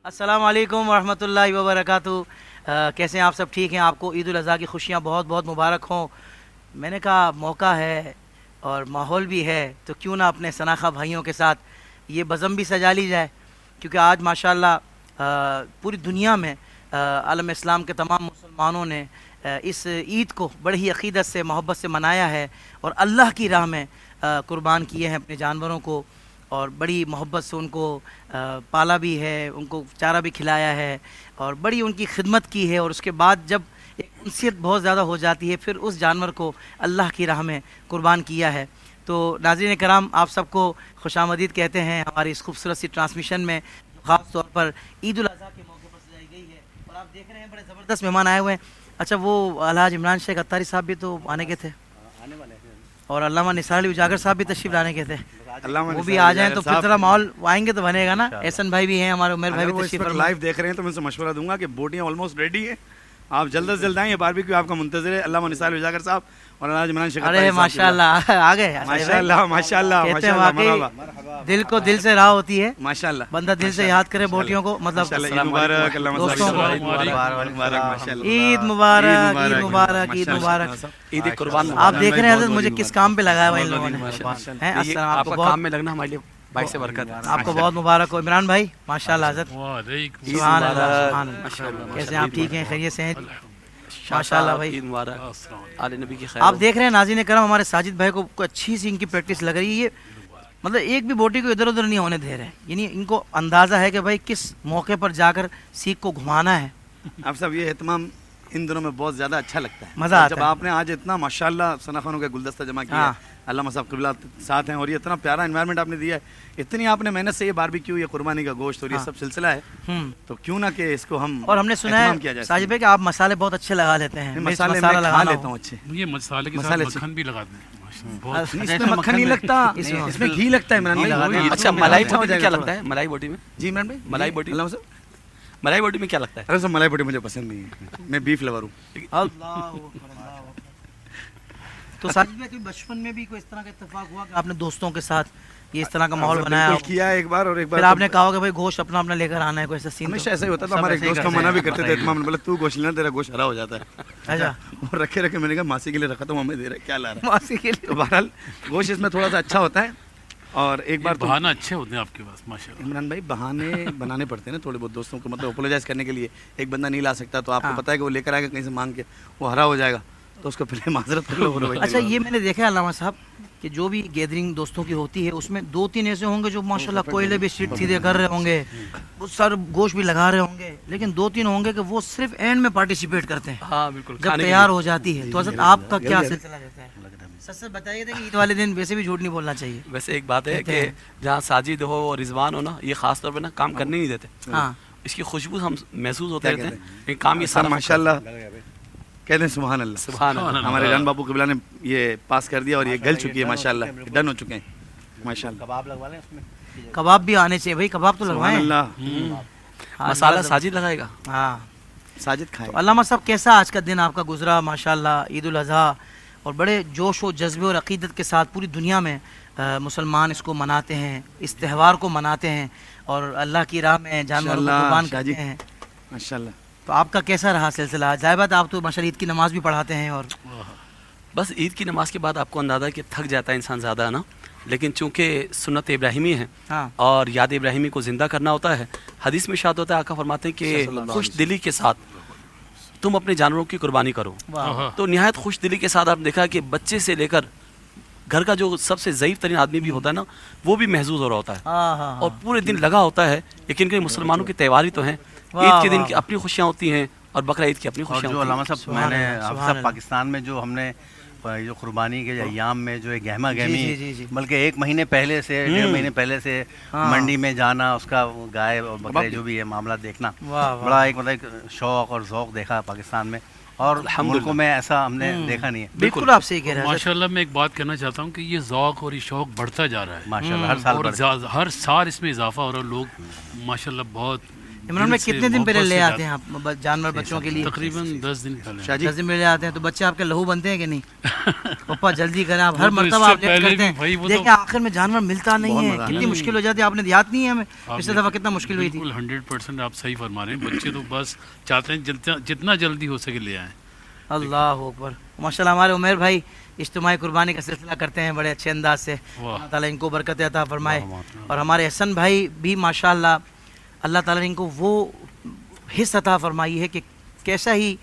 السلام علیکم ورحمۃ اللہ وبرکاتہ۔ کیسے ہیں آپ سب؟ ٹھیک ہیں؟ آپ کو عید الاضحیٰ کی خوشیاں بہت بہت مبارک ہوں۔ میں نے کہا موقع ہے اور ماحول بھی ہے تو کیوں نہ اپنے شناخہ بھائیوں کے ساتھ یہ بزم بھی سجا لی جائے، کیونکہ آج ماشاءاللہ پوری دنیا میں عالم اسلام کے تمام مسلمانوں نے اس عید کو بڑی ہی عقیدت سے محبت سے منایا ہے اور اللہ کی راہ میں قربان کیے ہیں اپنے جانوروں کو، اور بڑی محبت سے ان کو پالا بھی ہے، ان کو چارہ بھی کھلایا ہے اور بڑی ان کی خدمت کی ہے، اور اس کے بعد جب ایک انسیت بہت زیادہ ہو جاتی ہے پھر اس جانور کو اللہ کی راہ میں قربان کیا ہے۔ تو ناظرین کرام، آپ سب کو خوش آمدید کہتے ہیں ہماری اس خوبصورت سی ٹرانسمیشن میں، خاص طور پر عید الاضحیٰ کے موقع پر سجائی گئی ہے، اور آپ دیکھ رہے ہیں بڑے زبردست مہمان آئے ہوئے ہیں۔ اچھا، وہ الحاج عمران شیخ اتاری صاحب بھی تو آنے کے تھے، اور علامہ نثار علی اجاگر صاحب بھی تشریف لانے کے تھے، وہ بھی آ جائیں تو پھر ذرا ماحول آئیں گے تو بنے گا نا۔ احسن بھائی بھی ہیں ہمارے، عمر بھائی بھی تشریف فرما۔ لائیو دیکھ رہے ہیں تو میں سے مشورہ دوں گا کہ بوٹیاں آلموسٹ ریڈی ہیں، آپ جلد از جلد آئیں، یہ باربیکیو آپ کا منتظر ہے۔ علامہ نثار علی اجاگر صاحب اور الحاج عمران شیخ ارے ماشاءاللہ آ گئے، ماشاءاللہ ماشاءاللہ کہتے ہیں ماشاءاللہ واقعی دل کو دل سے راہ ہوتی ہے، ماشاءاللہ بندہ دل سے یاد کرے بوٹیوں کو، مطلب عید مبارک، دوستوں کو عید مبارک، عید مبارک، عید مبارک، عید مبارک۔ عید قربان آپ دیکھ رہے ہیں حضرت مجھے کس کام پہ لگایا ہوا ان لوگوں نے، ہیں السلام، آپ آپ کو کا بہت کام میں لگنا ہمارے لیے باعث سے برکت ہے۔ آپ کو بہت مبارک ہو عمران بھائی، ماشاءاللہ حضرت، سبحان اللہ سبحان اللہ۔ کیسے ہیں آپ؟ ٹھیک ہیں؟ خیریت سے ہیں؟ ماشاءاللہ بھائی، عید مبارک، آل نبی کی خیر۔ آپ دیکھ رہے ہیں ناظرین کرام، ہمارے ساجد بھائی کو کوئی اچھی سی ان کی پریکٹس لگ رہی ہے، یہ مطلب ایک بھی بوٹی کو ادھر ادھر نہیں ہونے دے رہے، یعنی ان کو اندازہ ہے کہ بھائی کس موقع پر جا کر سیخ کو گھمانا ہے۔ آپ سب یہ اہتمام ان دنوں میں بہت زیادہ اچھا لگتا ہے، مزہ آتا جب ہے۔ آپ نے آج اتنا ماشاءاللہ ثناخانوں کا گلدستہ جمع کیا ہے، علامہ صاحب قبلہ ساتھ ہیں، اور یہ اتنا پیارا انوائرمنٹ آپ نے دیا ہے، اتنی آپ نے محنت سے یہ باربیکیو، یہ قربانی کا گوشت اور یہ سب سلسلہ ہے، تو کیوں نہ کہ اس کو ہم اور ہم نے سنا ہے ساجد بھائی کہ آپ مسالے بہت اچھے لگا لیتے ہیں، مسالے میں کھا لیتا ہوں اچھے، یہ مسالے کے ساتھ مکھن بھی لگاتے ہیں، اس میں مکھن نہیں لگتا، اس میں گھی لگتا ہے عمران بھائی۔ اچھا، ملائی بوٹی میں کیا لگتا ہے؟ ملائی بوٹی میں جی عمران بھائی، ملائی بوٹی، علامہ صاحب، ملائی بوٹی میں کیا لگتا ہے؟ ارے سب ملائی بوٹی مجھے پسند نہیں ہے، میں بیف لور ہوں۔ اللہ اکبر، اللہ اکبر۔ تو ساجد بھائی کوئی بچپن میں بھی کوئی اس طرح کا اتفاق ہوا کہ آپ نے دوستوں کے ساتھ یہ اس طرح کا ماحول بنایا بالکل کیا ہے ایک بار، اور ایک بار پھر آپ نے کہا کہ بھائی گوشت اپنا اپنا لے کر آنا ہے، کوئی ایسا سین؟ ہمیشہ ایسا ہی ہوتا تھا، ہمارے ایک دوست کو منع بھی کرتے تھے، اتمام نے بولا تو گوشت لینا، تیرا گوشت ہرا ہو جاتا ہے، اچھا، اور رکھے رکھے میں نے کہا ماسی کے لیے رکھا تو ہمیں دے رہا ہے، کیا لا رہا ماسی کے ہے؟ لیے تو بہرحال گوشت اس میں تھوڑا سا اچھا ہوتا ہے، اور ایک بار تو بہانا اچھے ہوتے ہیں آپ کے پاس ماشاءاللہ۔ عمران بھائی بہانے بنانے پڑتے ہیں نا تھوڑے بہت دوستوں کو، مطلب اپولوجائز کرنے کے لیے، ایک بندہ نہیں لا سکتا تو آپ کو پتا ہے کہ وہ لے کر آئے گا کہیں سے مانگ کے، وہ ہرا ہو جائے گا تو اس کو پہلے معذرت کر لو۔ اچھا، یہ میں نے دیکھا ہے علامہ صاحب کہ جو بھی گیدرنگ دوستوں کی ہوتی ہے اس میں دو تین ایسے ہوں گے جو ماشاءاللہ کوئلے بھی سیدھے کر رہے ہوں گے، وہ سر گوشت بھی لگا رہے ہوں گے، لیکن دو تین ہوں گے کہ وہ صرف اینڈ میں پارٹیسپیٹ کرتے ہیں ہاں بالکل، جب تیار ہو جاتی ہے۔ تو حضرت آپ کا کیا سلسلہ رہتا ہے؟ سچ سچ بتائیے کہ عید والے دن ویسے بھی جھوٹ نہیں بولنا چاہیے۔ ویسے ایک بات ہے کہ جہاں ساجد ہو اور رضوان ہو نا، یہ خاص طور پہ نا کام کرنے نہیں دیتے، ہاں، اس کی خوشبو ہم محسوس ہوتے رہتے ہیں، لیکن کام یہ سارا ماشاءاللہ کہتے ہیں سبحان اللہ، سبحان اللہ۔ ہمارے جان بابو قبلہ نے یہ پاس کر دیا اور یہ گل چکی ہے ماشاءاللہ، ڈن ہو چکے ہیں ماشاءاللہ۔ کباب لگوا لیں اس میں، کباب بھی آنے چاہیے بھائی، کباب تو سبحان لگوائیں۔ اللہ، مسالہ ساجد لگائے گا۔ ہاں، ساجد کھائے تو علامہ صاحب کیسا آج کا دن آپ کا گزرا؟ ماشاءاللہ عید الاضحیٰ، اور بڑے جوش و جذبے اور عقیدت کے ساتھ پوری دنیا میں مسلمان اس کو مناتے ہیں، اس تہوار کو مناتے ہیں اور اللہ کی راہ میں جانوروں کو قربان کرتے ہیں ماشاءاللہ۔ تو آپ کا کیسا رہا سلسلہ؟ ظاہر بات آپ تو ماشاءاللہ عید کی نماز بھی پڑھاتے ہیں، اور بس عید کی نماز کے بعد آپ کو اندازہ ہے کہ تھک جاتا ہے انسان زیادہ نا، لیکن چونکہ سنت ابراہیمی ہے ہاں اور یاد ابراہیمی کو زندہ کرنا ہوتا ہے، حدیث میں اشارت ہوتا ہے، آقا فرماتے ہیں کہ خوش دلی کے ساتھ تم اپنے جانوروں کی قربانی کرو۔ تو نہایت خوش دلی کے ساتھ آپ نے دیکھا کہ بچے سے لے کر گھر کا جو سب سے ضعیف ترین آدمی بھی ہوتا ہے نا، وہ بھی محظوظ ہو رہا ہوتا ہے، ہاں اور پورے دن لگا ہوتا ہے، لیکن کہ مسلمانوں کے تہوار ہی تو ہیں، عید کے دن کی اپنی خوشیاں ہوتی ہیں اور بقرہ عید کی اپنی اور خوشیاں جو ہوتی ہیں۔ علامہ صاحب میں نے آپ سب پاکستان میں جو ہم نے جو قربانی کے ایام میں جو گہما گہمی، بلکہ ایک مہینے پہلے سے، ڈیڑھ مہینے پہلے سے منڈی میں جانا، اس کا گائے اور بکرے جو بھی ہے معاملات دیکھنا، بڑا ایک مطلب ایک شوق اور ذوق دیکھا پاکستان میں، اور ملکوں میں ایسا ہم نے دیکھا نہیں ہے۔ بالکل آپ صحیح کہہ رہے ہیں ماشاءاللہ میں ایک بات کہنا چاہتا ہوں کہ یہ ذوق اور یہ شوق بڑھتا جا رہا ہے ماشاءاللہ ہر سال اور ہر سال اس میں اضافہ ہو رہا ہے، لوگ ماشاءاللہ بہت عمران بھائی کتنے دن پہلے لے آتے ہیں آپ جانور بچوں کے لیے؟ تقریباً 10 دن پہلے. 10 دن پہلے لے آتے ہیں. تو بچے آپ کے لہو بنتے ہیں کہ نہیں؟ پپا جلدی کریں آپ، ہر مرتبہ آپ لیٹ کرتے ہیں. دیکھیں آخر میں جانور ملتا نہیں ہے، کتنی مشکل ہو جاتی ہے. آپ نے یاد نہیں ہے ہمیں پچھلے دفعہ کتنا مشکل ہوئی تھی. 100% آپ صحیح فرما رہے ہیں. بچے تو بس چاہتے ہیں جتنا جلدی ہو سکے لے آئیں. اللہ اکبر. ماشاء اللہ ہمارے عمیر بھائی اجتماعی قربانی کا سلسلہ کرتے ہیں بڑے اچھے انداز سے. اللہ تعالیٰ ان کو برکت عطا فرمائے. اور ہمارے حسن بھائی بھی ماشاء اللہ اللہ تعالیٰ نے ان کو وہ حص عطا فرمائی ہے کہ کیسا ہی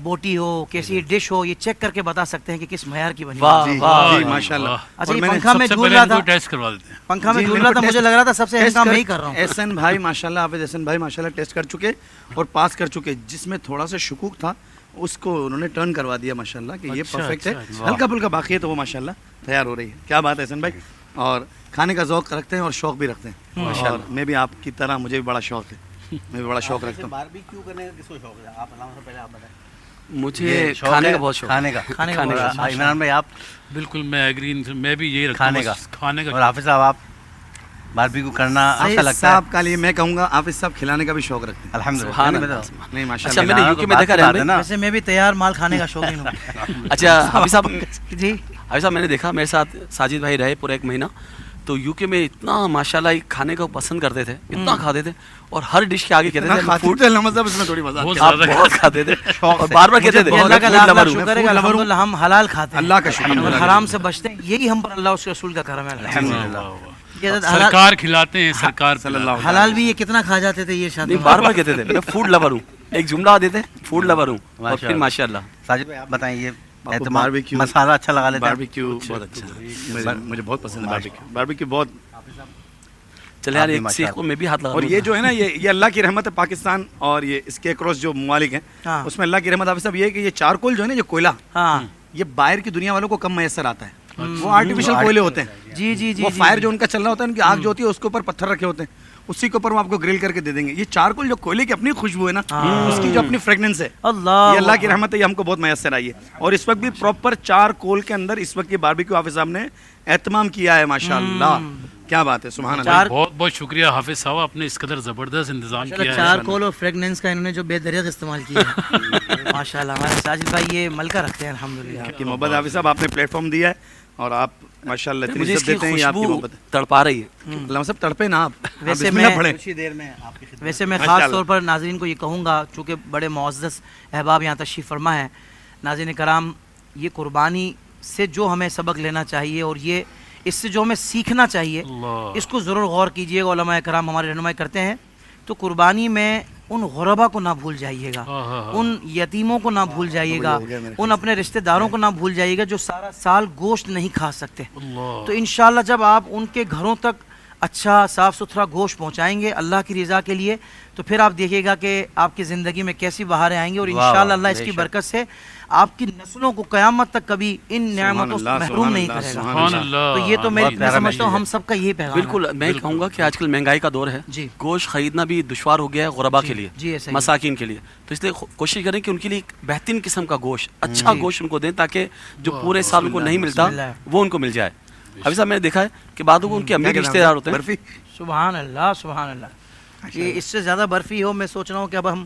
بوٹی ہو، کیسی ڈش ہو، یہ چیک کر کے بتا سکتے ہیں کہ کس معیار کی بنی ہے. واہ ماشاءاللہ. اچھا یہ پنکھا میں جھول رہا تھا، ٹیسٹ کروا دیتے ہیں. پنکھا میں جھول رہا تھا، مجھے لگ رہا تھا سب سے اہم کام میں ہی کر رہا ہوں. احسن بھائی ماشاءاللہ، حافظ احسن بھائی ماشاءاللہ ٹیسٹ کر چکے اور پاس کر چکے. جس میں تھوڑا سا شکوک تھا اس کو انہوں نے ٹرن کروا دیا ماشاءاللہ کہ یہ پرفیکٹ ہے. ہلکا پھلکا باقی ہے تو وہ ماشاءاللہ تیار ہو رہی ہے. کیا بات ہے احسن بھائی. اور کھانے کا ذوق رکھتے ہیں اور شوق بھی رکھتے ہیں. اور میں بھی آپ کی طرح مجھے بھی بڑا شوق ہے، میں بھی بڑا شوق رکھتا ہوں. باربیکیو کرنے کا کس کو شوق ہے؟ آپ علامہ صاحب پہلے آپ بتائیں. مجھے کھانے کا بہت شوق. کھانے کا. عمران بھائی آپ بالکل میں ایگری، میں بھی یہی رکھتا کھانے ہوں. کا. کھانے کا. اور حافظ صاحب آپ باربیکیو کرنا اچھا حافظ لگتا ہے؟ صاحب کا لیے میں کہوں گا حافظ صاحب کھلانے کا بھی شوق رکھتے ہیں. الحمدللہ. نہیں اچھا ماشاءاللہ. میں نے یوکے میں دیکھا رہا ہے. ویسے میں بھی تیار مال کھانے کا شوقین ہوں. اچھا حافظ صاحب، جی حافظ صاحب میں نے دیکھا میرے ساتھ ساجد بھائی رہے پورا 1 مہینہ، تو یوکے میں اتنا ماشاءاللہ کھانے کو پسند کرتے تھے، اتنا کھاتے تھے اور ہر ڈش کے آگے کہتے تھے فوڈ. مطلب اس میں تھوڑی مزہ بہت آپ زیادہ بہت کھاتے تھے اور بار بار کہتے تھے یہ اللہ کا food لاکھ lover لاکھ ہوں. شکر ہے کہ الحمدللہ ہم حلال کھاتے ہیں. اللہ کا شکر اور حرام سے بچتے ہیں. یہی ہم پر اللہ اس کے رسول کا کرم ہے. الحمدللہ. سرکار کھلاتے ہیں. سرکار صلی اللہ علیہ حلال بھی یہ کتنا کھا جاتے تھے یہ شادی نہیں بار بار کہتے تھے میں فوڈ لور ہوں. ایک جملہ دیتے فوڈ لور ہوں اور پھر ماشاءاللہ. ساجد بھائی آپ بتائیں یہ باربیکیو مسالہ اچھا لگا لیتے ہیں؟ باربیکیو بہت اچھا، مجھے بہت پسند ہے باربیکیو. باربیکیو بہت. چلے یار ایک سیخ کو میں بھی ہاتھ لگا. اور یہ جو ہے نا یہ اللہ کی رحمت ہے. پاکستان اور یہ اس کے اکراس جو ممالک ہیں اس میں اللہ کی رحمت حافظ صاحب یہ ہے کہ یہ چارکول جو ہے نا، یہ کوئلہ، یہ باہر کی دنیا والوں کو کم میسر آتا ہے. وہ آرٹیفیشل کوئلے ہوتے ہیں. جی جی جی وہ فائر جو ان کا چل رہا ہوتا ہے، ان کی آگ جو ہوتی ہے اس کے اوپر پتھر رکھے ہوتے ہیں، اسی کے اوپر وہ آپ کو گرل کر کے دے دیں گے. یہ چارکول جو کوئلے کی اپنی خوشبو ہے نا، اس کی جو اپنی فریگننس ہے، یہ اللہ کی رحمت ہے. یہ ہم کو بہت میسر آئی ہے. اور اس وقت بھی پراپر چارکول کے اندر اس وقت یہ باربیکیو حافظ صاحب نے اہتمام کیا ہے ماشاءاللہ. کیا بات ہے، سبحان اللہ. بہت بہت شکریہ حافظ صاحب، آپ نے اس قدر زبردست انتظام کیا ہے. چارکول اور فریگننس کا انہوں نے جو بے دریغ استعمال کیا ہے ماشاءاللہ. ہمارے ساجد بھائی یہ ملکہ رکھتے ہیں الحمدللہ. کی محبت حافظ صاحب، آپ نے پلیٹ فارم دیا ہے اور آپ ماشاءاللہ اتنی مجھے اس عزت کی دیتے ہیں. یہ آپ کی خوشبو محبت ہے. تڑپا رہی ہے. علامہ صاحب تڑپے نا آپ. ویسے بسم اللہ میں پڑھیں. کچھ ہی دیر میں آپ کی خدمت. ویسے میں خاص طور پر ناظرین کو یہ کہوں گا، چونکہ بڑے معزز احباب یہاں تشریف فرما ہے. ناظرین کرام، یہ قربانی سے جو ہمیں سبق لینا چاہیے اور یہ اس سے جو ہمیں سیکھنا چاہیے، اس کو ضرور غور کیجئے گا. علماء کرام ہماری رہنمائی کرتے ہیں تو قربانی میں ان غربا کو نہ بھول جائیے گا، ان یتیموں کو نہ بھول جائیے گا، ان اپنے رشتہ داروں کو نہ بھول جائیے گا جو سارا سال گوشت نہیں کھا سکتے. تو انشاءاللہ جب آپ ان کے گھروں تک اچھا صاف ستھرا گوشت پہنچائیں گے اللہ کی رضا کے لیے، تو پھر آپ دیکھیے گا کہ آپ کی زندگی میں کیسی بہاریں آئیں گی. اور انشاءاللہ اللہ اس کی برکت سے آپ کی نسلوں کو قیامت تک کبھی ان نعمتوں سے محروم نہیں کرے گا. تو یہ تو میں سمجھتا ہوں ہم سب کا یہی پیغام ہے. بالکل. میں کہوں گا کہ آج کل مہنگائی کا دور ہے، گوشت خریدنا بھی دشوار ہو گیا ہے غربا کے لیے، مساکین کے لیے. تو اس لیے کوشش کریں کہ ان کے لیے ایک بہترین قسم کا گوشت، اچھا گوشت ان کو دیں تاکہ جو پورے سال ان کو نہیں ملتا وہ ان کو مل جائے. ابھی صاحب میں نے دیکھا ہے کہ بعضوں کو ان کے امی رشتے دار ہوتے ہیں. سبحان اللہ سبحان اللہ. یہ اس سے زیادہ برفی ہو. میں سوچ رہا ہوں کہ اب ہم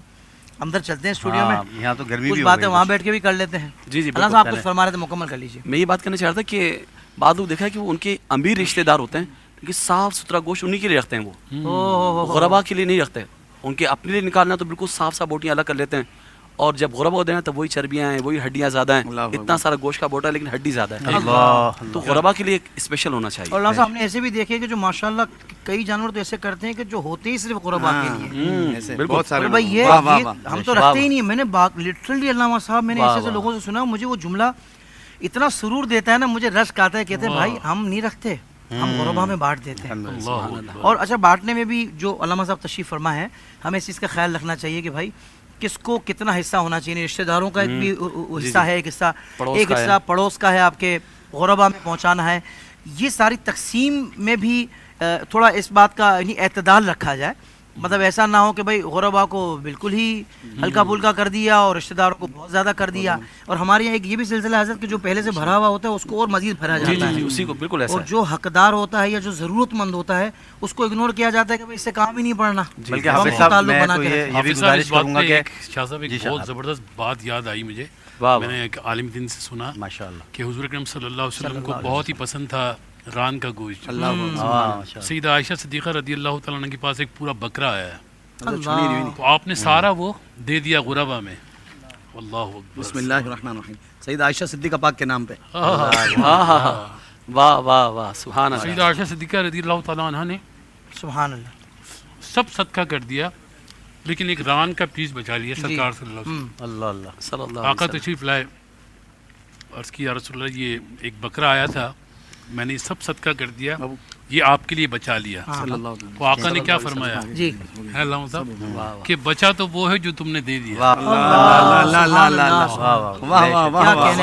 اندر چلتے ہیں اسٹوڈیو میں. یہاں تو گرمی کچھ بھی باتیں وہاں بیٹھ کے بھی کر لیتے ہیں. جی جی اللہ صاحب آپ کچھ فرما رہے تھے، مکمل کر لیجیے. میں یہ بات کرنا چاہ رہا تھا کہ بعض لوگ دیکھا ہے کہ وہ ان کے امیر رشتے دار ہوتے ہیں کیونکہ صاف ستھرا گوشت انہیں کے لیے رکھتے ہیں، وہ غربا کے لیے نہیں رکھتے. ان کے اپنے لیے نکالنا تو بالکل صاف صاف بوٹیاں الگ کر لیتے ہیں، اور جب غربا ہوتے ہیں تو وہی چربیاں ہیں، وہی ہڈیاں زیادہ ہیں. اتنا سارا گوشت کا بوٹا ہے لیکن ہڈی زیادہ ہے. تو غربا کے لیے اسپیشل ہونا چاہیے. اور اللہ صاحب ہم نے ایسے بھی دیکھے کہ جو ماشاءاللہ کئی جانور تو ایسے کرتے ہیں کہ جو ہوتے ہی صرف غربا کے لیے. بہت سارے بھائی یہ ہم تو رکھتے ہی نہیں. میں نے لٹرلی علامہ صاحب میں نے ایسے لوگوں سے سنا، مجھے وہ جملہ اتنا سرور دیتا ہے نا، مجھے رشک آتا ہے. کہتے ہیں بھائی ہم نہیں رکھتے، ہم غربا میں بانٹ دیتے ہیں. اور اچھا بانٹنے میں بھی جو علامہ صاحب تشریف فرما ہے، ہمیں اس چیز کا خیال رکھنا چاہیے کہ بھائی کس کو کتنا حصہ ہونا چاہیے. رشتہ داروں کا ایک بھی حصہ ہے، ایک حصہ پڑوس کا ہے، آپ کے غربا میں پہنچانا ہے. یہ ساری تقسیم میں بھی تھوڑا اس بات کا اعتدال رکھا جائے مطلب ایسا نہ ہو کہ بھائی غربا کو بالکل ہی ہلکا پھلکا کر دیا اور رشتہ داروں کو بہت زیادہ کر دیا. اور ہمارے یہاں ایک یہ بھی سلسلہ ہے حضرت کہ جو پہلے سے بھرا ہوا ہوتا ہے اس کو اور مزید بھرا جاتا ہے, اسی کو بالکل ایسا اور جو حقدار ہوتا ہے یا جو ضرورت مند ہوتا ہے اس کو اگنور کیا جاتا ہے کہ اس سے کام ہی نہیں پڑنا. بلکہ حافظ صاحب میں تو یہ بھی گزارش کروں گا کہ شاہ صاحب ایک بہت زبردست بات یاد آئی مجھے, میں نے ایک عالم دین سے سنا ماشاءاللہ کہ حضور اکرم صلی اللہ علیہ وسلم کو بہت ہی پسند تھا ران کا گوشت. سیدہ عائشہ صدیقہ رضی اللہ تعالیٰ عنہ کے پاس ایک پورا بکرا آیا ہے, تو آپ نے سارا وہ دے دیا غربا میں. اللہ اکبر, بسم اللہ الرحمن الرحیم. سیدہ عائشہ صدیقہ پاک کے نام پہ. واہ واہ واہ سبحان اللہ. سیدہ عائشہ صدیقہ رضی اللہ تعالیٰ عنہ نے سبحان اللہ سب صدقہ کر دیا لیکن ایک ران کا پیس بچا لیا سرکار صلی اللہ علیہ وسلم. اللہ اللہ صلی اللہ آقا علیہ تشریف لائے, عرض کی یا رسول اللہ یہ ایک بکرا آیا تھا, میں نے سب صدقہ کر دیا, یہ آپ کے لیے بچا لیا. تو آقا نے کیا فرمایا جی ہے علامہ صاحب کہ بچا تو وہ ہے جو تم نے دے دیا.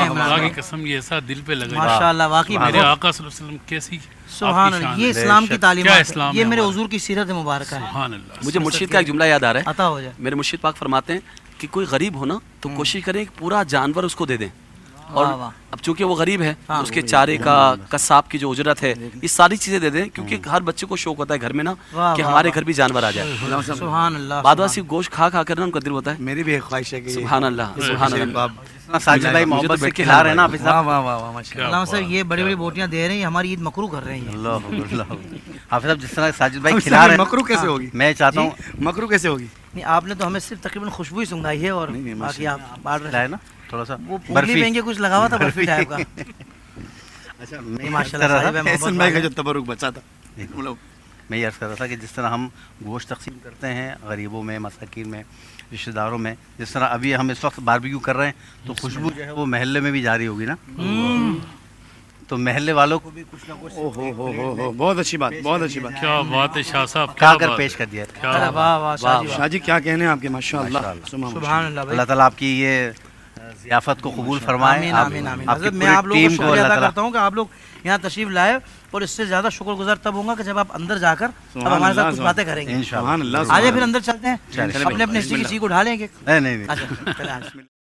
اللہ کی قسم یہ ایسا دل پہ لگا. ماشاء اللہ واقعی میرے آقا صلی اللہ علیہ وسلم کیسی سبحان اللہ, یہ اسلام کی تعلیمات ہے, یہ میرے حضور کی سیرت مبارکہ ہے. سبحان اللہ. مجھے مرشد کا ایک جملہ یاد آ رہا ہے, عطا ہو جائے. میرے مرشد پاک فرماتے ہیں کہ کوئی غریب ہو نا تو کوشش کریں کہ پورا جانور اس کو دے دیں, اور اب چونکہ وہ غریب ہے اس کے چارے کا قصاب کی جو اجرت ہے یہ ساری چیزیں دے دیں, کیونکہ ہر بچے کو شوق ہوتا ہے گھر میں نا کہ ہمارے گھر بھی جانور آ جائے. سبحان اللہ. بعد واسی گوشت کھا کھا کر نا ان کا دل ہوتا ہے. میری بھی ایک خواہش ہے کہ سبحان اللہ سبحان اللہ. ساجد بھائی محبت سے کھلا رہے ہیں نا حافظ صاحب. علامہ صاحب یہ بڑی بڑی بوٹیاں دے رہے ہیں, ہماری عید مکروہ کر رہے ہیں. اللہ اللہ حافظ صاحب جس طرح ساجد بھائی کھلا رہے ہیں مکرو کیسے ہوگی, میں چاہتا ہوں مکرو کیسے ہوگی. نہیں آپ نے تو ہمیں صرف تقریباً خوشبو ہی سنگائی ہے اور باقی آپ بانٹ رہے ہے ہیں نا تھوڑا سا وہ پونگلی میں کچھ لگا ہوا تھا برفی ٹائپ کا. اچھا ماشاء اللہ صاحب احسن بھائی کا جو تبرک بچا تھا. میں یہ عرض کر رہا تھا کہ جس طرح ہم گوشت تقسیم کرتے ہیں غریبوں میں, مساکین میں, رشتہ داروں میں, جس طرح ابھی ہم اس وقت باربیکیو کر رہے ہیں تو خوشبو جو ہے وہ محلے میں بھی جاری ہوگی نا, تو محلے والوں کو بھی کچھ نہ کچھ بہت اچھی بات, بہت اچھی بات. کیا بات ہے شاہ صاحب, کھا کر پیش کر دیا. واہ واہ شاہ جی کیا کہنے ہیں آپ کے, ماشاء اللہ سبحان اللہ. اللہ تعالیٰ آپ کی یہ ضیافت کو قبول فرمائے. آمین آمین. حضرت میں آپ لوگوں کو شکریہ ادا کرتا ہوں کہ آپ لوگ یہاں تشریف لائے, اور اس سے زیادہ شکر گزار تب ہوں گا کہ جب آپ اندر جا کر اب ہمارے ساتھ کچھ باتیں کریں گے. انشاءاللہ. آجے پھر اندر چلتے ہیں, اپنے اپنے حصے کی چیز کو ڈھالیں گے. نہیں اچھا